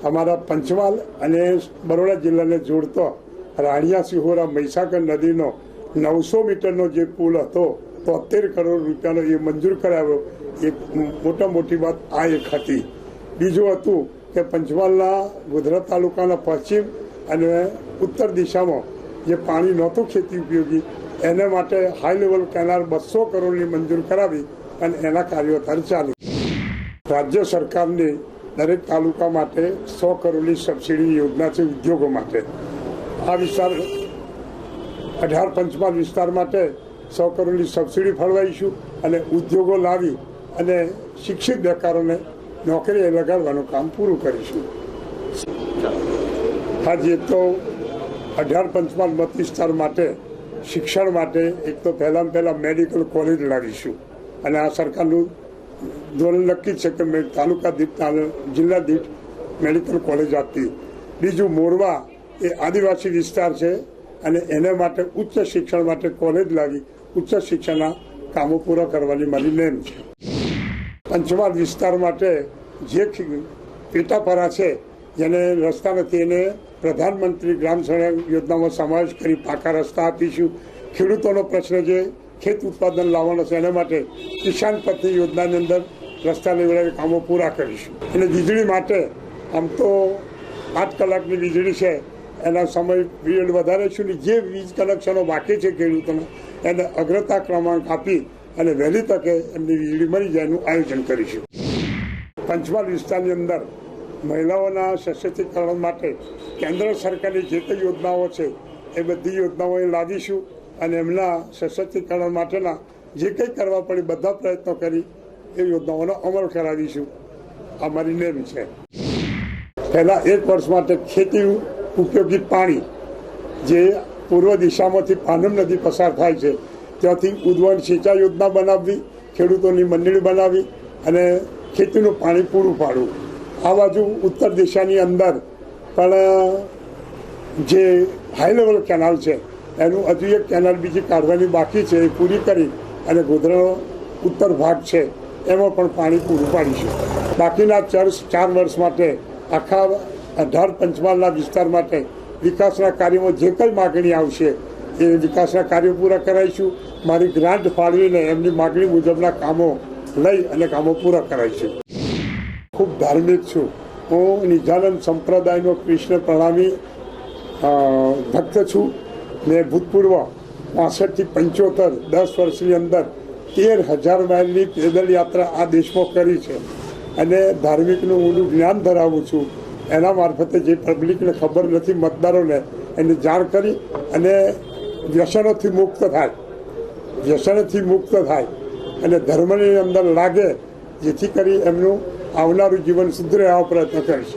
અમારા પંચમહાલ અને બરોડા જિલ્લાને જોડતો રાણિયા સિહોરા મહીસાગર નદીનો 900 મીટરનો જે પુલ હતો 73 કરોડ રૂપિયાનો એ મંજૂર કરાવ્યો. એક મોટી વાત આ એક હતી. બીજું હતું કે પંચમહાલના ગોધરા તાલુકાના પશ્ચિમ અને ઉત્તર દિશામાં જે પાણી નહોતું ખેતી ઉપયોગી એને માટે હાઈ લેવલ કેનાલ 200 કરોડની મંજૂર કરાવી અને એના કાર્યો અત્યારે ચાલી. રાજ્ય સરકારની દરેક તાલુકા માટે 100 કરોડની સબસિડી યોજના છે ઉદ્યોગો માટે. આ વિસ્તાર 18 પંચમહાલ વિસ્તાર માટે 100 કરોડની સબસિડી ફળવાઈશું અને ઉદ્યોગો લાવી અને શિક્ષિત બેકારોને નોકરીએ લગાડવાનું કામ પૂરું કરીશું. આજે તો 18 પંચમહાલ મત વિસ્તાર માટે શિક્ષણ માટે એક તો પહેલાં મેડિકલ કોલેજ લાવીશું અને આ સરકારનું ધોરણ નક્કી છે કે તાલુકા દીઠ જિલ્લા દીઠ મેડિકલ કોલેજ આપવી. બીજું મોરવા એ આદિવાસી વિસ્તાર છે અને એને માટે ઉચ્ચ શિક્ષણ માટે કોલેજ લાવી ઉચ્ચ શિક્ષણના કામો પૂરા કરવાની મારી નેમ છે. પંચમહાલ વિસ્તાર માટે જે પેટાપરા છે જેને રસ્તા નથી એને પ્રધાનમંત્રી ગ્રામ સડક યોજનામાં સમાવેશ કરી પાકા રસ્તા આપીશું. ખેડૂતોનો પ્રશ્ન જે ખેત ઉત્પાદન લાવવાનો છે એના માટે કિસાન પથ્થિ યોજનાની અંદર રસ્તા લેવડાવી કામો પૂરા કરીશું. અને વીજળી માટે આમ તો 8 કલાકની વીજળી છે એના સમય પીરિયડ વધારીશું ને જે વીજ કનેક્શનો બાકી છે ખેડૂતોને એને અગ્રતા ક્રમાંક આપી અને વહેલી તકે એમની વીજળી મળી જાય એનું આયોજન કરીશું. પંચમહાલ વિસ્તારની અંદર મહિલાઓના સશક્તિકરણ માટે કેન્દ્ર સરકારની જે કંઈ યોજનાઓ છે એ બધી યોજનાઓ લાવીશું અને એમના સશક્તિકરણ માટેના જે કંઈ કરવા પડે બધા પ્રયત્નો કરી એ યોજનાઓનો અમલ કરાવીશું. આ મારી નેમ છે. પહેલાં 1 વર્ષ માટે ખેતી ઉપયોગી પાણી જે પૂર્વ દિશામાંથી પાનમ નદી પસાર થાય છે ત્યાંથી ઉદ્વહન સિંચાઈ યોજના બનાવવી, ખેડૂતોની મંડળી બનાવી અને ખેતીનું પાણી પૂરું પાડવું. આ બાજુ ઉત્તર દિશાની અંદર પણ જે હાઈ લેવલ કેનાલ છે એનું હજુ એક કેનાલ બીજી કાઢવાની બાકી છે એ પૂરી કરી અને ગોધરાનો ઉત્તર ભાગ છે એમાં પણ પાણી પૂરું પાડીશું. બાકીના 4 વર્ષ માટે આખા 18 પંચમહાલના વિસ્તાર માટે વિકાસના કાર્યોમાં જે કંઈ માગણી આવશે એ વિકાસના કાર્યો પૂરા કરાવીશું. મારી ગ્રાન્ટ ફાળવીને એમની માગણી મુજબના કામો લઈ અને કામો પૂરા કરાવીશું. ખૂબ ધાર્મિક છું. હું નિજાનંદ સંપ્રદાયનો કૃષ્ણ પ્રણામી ભક્ત છું. મેં ભૂતપૂર્વ 65 થી 75 10 વર્ષની અંદર 13,000 માઇલની પેદલ યાત્રા આ દેશમાં કરી છે અને ધાર્મિકનું ઊંડું જ્ઞાન ધરાવું છું. એના મારફતે જે પબ્લિકને ખબર નથી મતદારોને એને જાણ કરી અને વ્યસનોથી મુક્ત થાય અને ધર્મની અંદર લાગે જેથી કરી એમનું આવનારું જીવન સુધરે એવા પ્રયત્ન કરીશ.